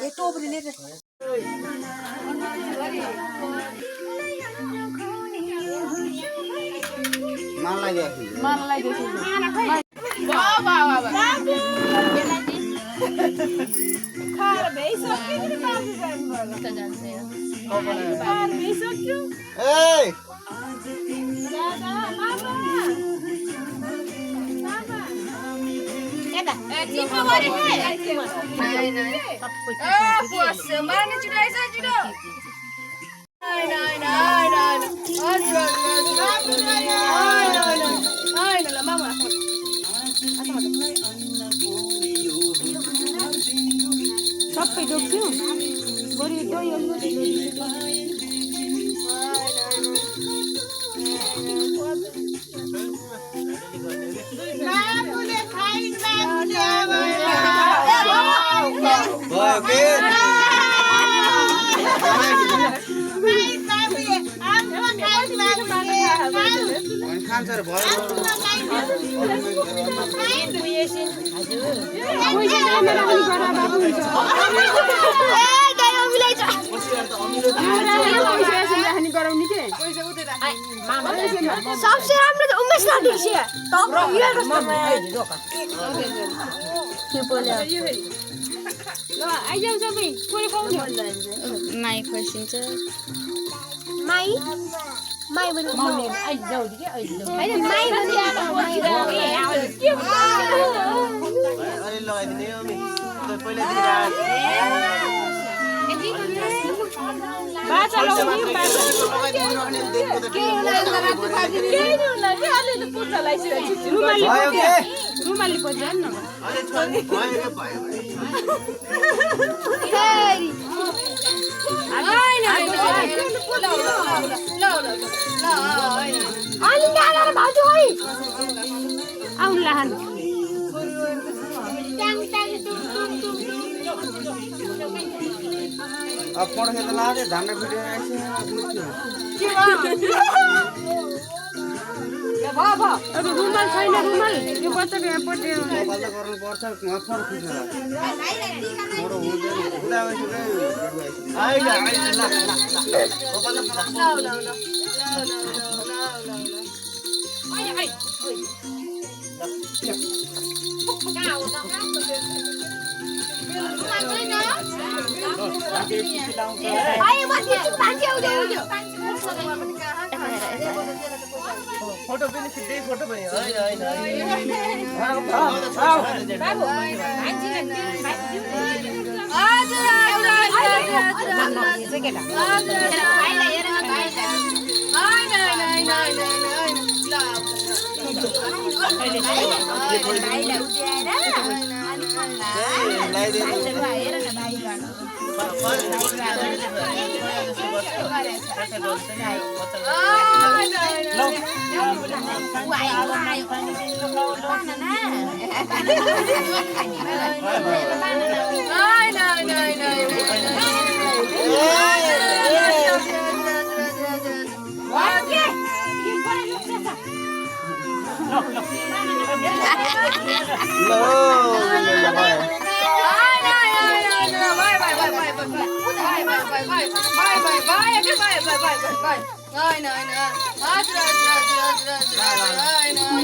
ये टोपली ले मलाई देखि वाह वाह वाह खार भइसक्यो नि बाबु जान्दैन खार भइसक्यो ए दादा मामा चिप्लो गरे के बस मार्ने चिडाइछ चिडो सबै डोक्छु बरु दही खान्छ र भयो सबसे राम्रो त उमेश दादी छ ल आइजाऊ सबै कोही खाउने माई खसिन्छ माई माई भने मम्मी आइजाऊ दि के आइजाऊ हैन माई भने अलि लगाइदिने हो मि पहिला बाचा लगाउने रुमाली पर्छ न अब पढ्छ त लागे धान भिडियो आइछ रुमाल छैन रुमाल यो बच्चा यहाँ पट्यो बल्ल गर्नु पर्छ फर खुश मोरो हुँदैन हुँदा आइछ ल फोटो पनि खिच्दै फोटो पनि हैन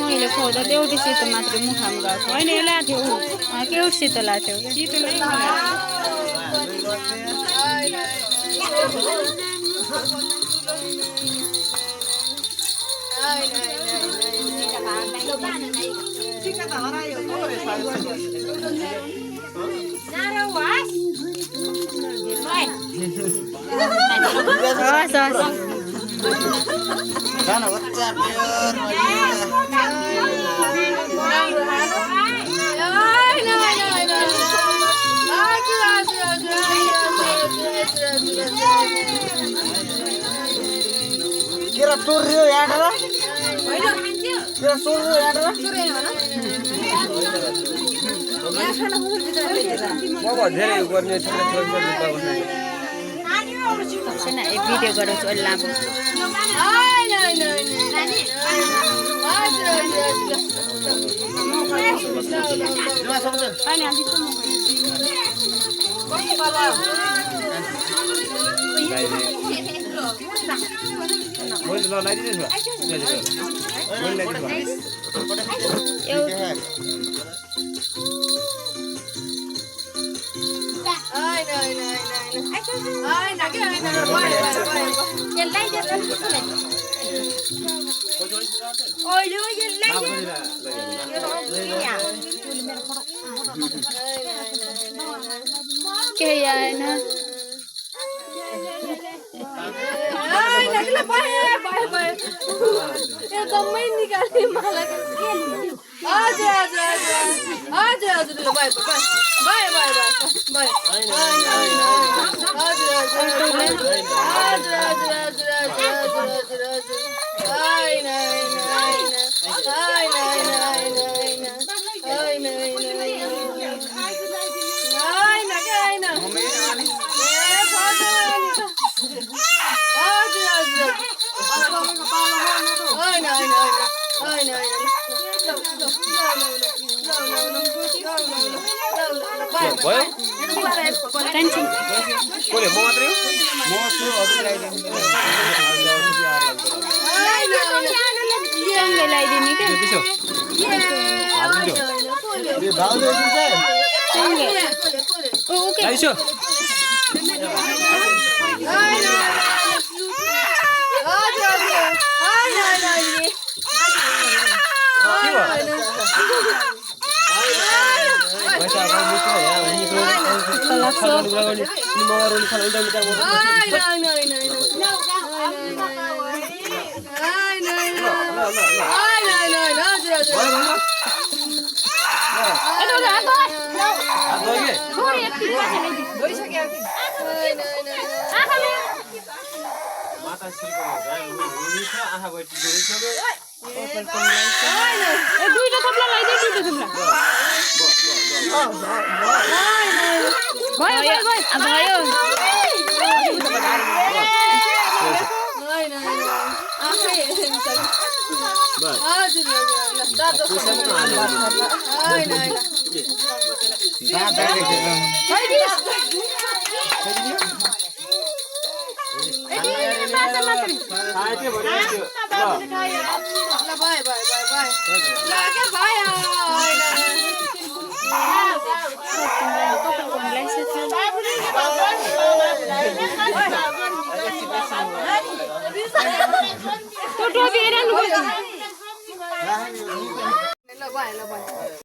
मैले खुवाउँदा त एउटै सेतो मात्रै मुखामा गएको होइन यसलाई थियो एउटा सेतो लाएको थियो सेतो नै खाना बच्चा प्यार केरा टोर्यो याडर हैन केरा टोर्यो याडर म धेरै गर्ने छैन छोड्नु पर्छ छैन एक भिडियो गराउँछु अलि लामो पानी हालिदिन्छु के आएन एकदमै निकाल्ने मलाई हजुर हजुर हजुर हजुर हजुर भयो भयो भयो भयो हजुर हजुर ल्याइदिने दुईटा थप्ला लगाइदिए दुईटा थप्ला भयो भयो भयो ल भयो